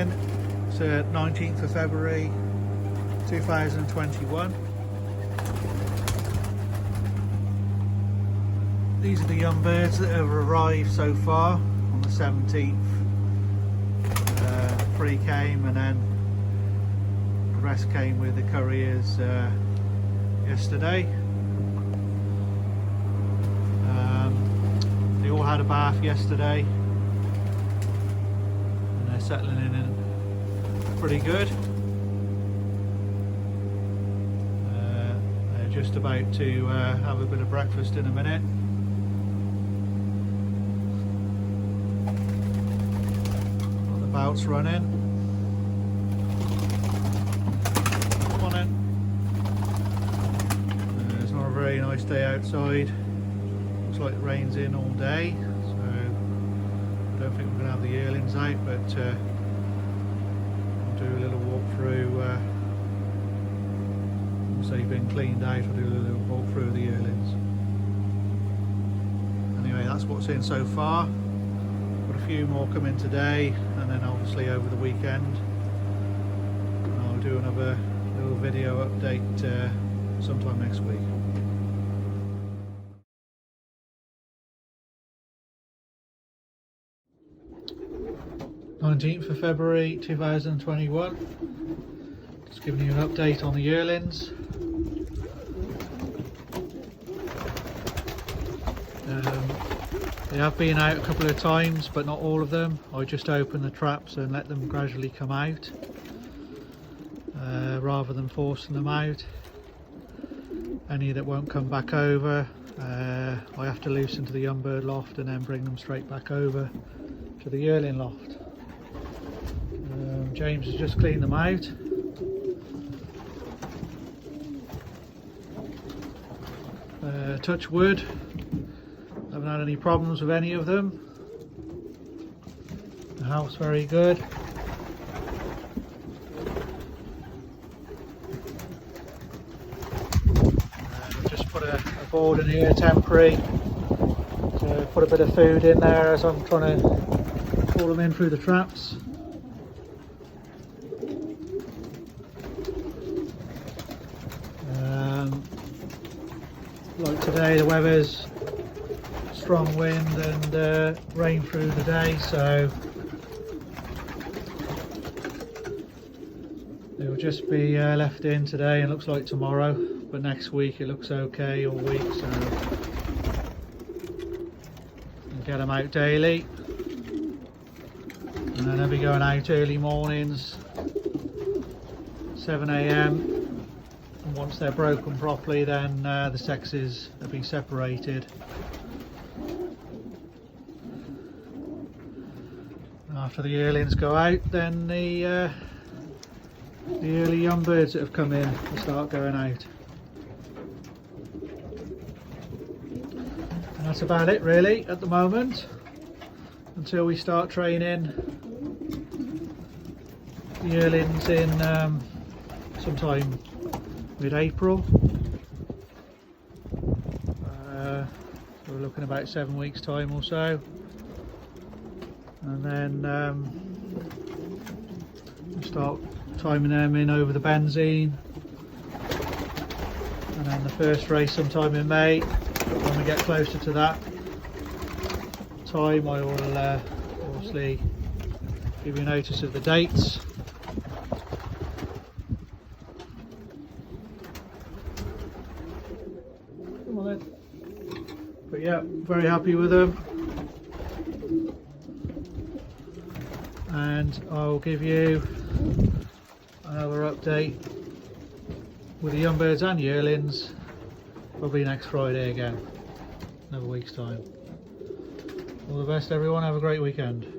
morning. It's 19th of February 2021. These are the young birds that have arrived so far on the 17th. Three came and then the rest came with the couriers yesterday. They all had a bath yesterday and they're settling in pretty good. They're just about to have a bit of breakfast in a minute. Got the belts running. Come on in. It's not a very nice day outside. Looks like it rains in all day, so I don't think we're going to have the yearlings out, but I'll do a little walk through. Once they've been cleaned out, I'll do a little walk through of the yearlings. Anyway, that's what's in so far. Got a few more coming today, and then obviously over the weekend I'll do another little video update sometime next week. 19th of February 2021. Just giving you an update on the yearlings. They have been out a couple of times, but not all of them. I just open the traps and let them gradually come out, rather than forcing them out. Any that won't come back over, I have to loosen to the young bird loft and then bring them straight back over to the yearling loft. James has just cleaned them out. Touch wood, haven't had any problems with any of them. The house very good. Just put a board in here, temporary, to put a bit of food in there as I'm trying to pull them in through the traps. Like today, the weather's strong wind and rain through the day, so they will just be left in today, and looks like tomorrow, but next week it looks okay all week, so I'll get them out daily, and then I'll be going out early mornings, 7 AM. And once they're broken properly, then the sexes have been separated. After the yearlings go out, then the early young birds that have come in will start going out. And that's about it really at the moment, until we start training the yearlings in sometime mid-April. We're looking about 7 weeks time or so, and then we'll start timing them in over the benzene, and then the first race sometime in May. When we get closer to that time, I will obviously give you notice of the dates. But yeah, very happy with them, and I'll give you another update with the young birds and yearlings probably next Friday again, another week's time. All the best everyone, have a great weekend.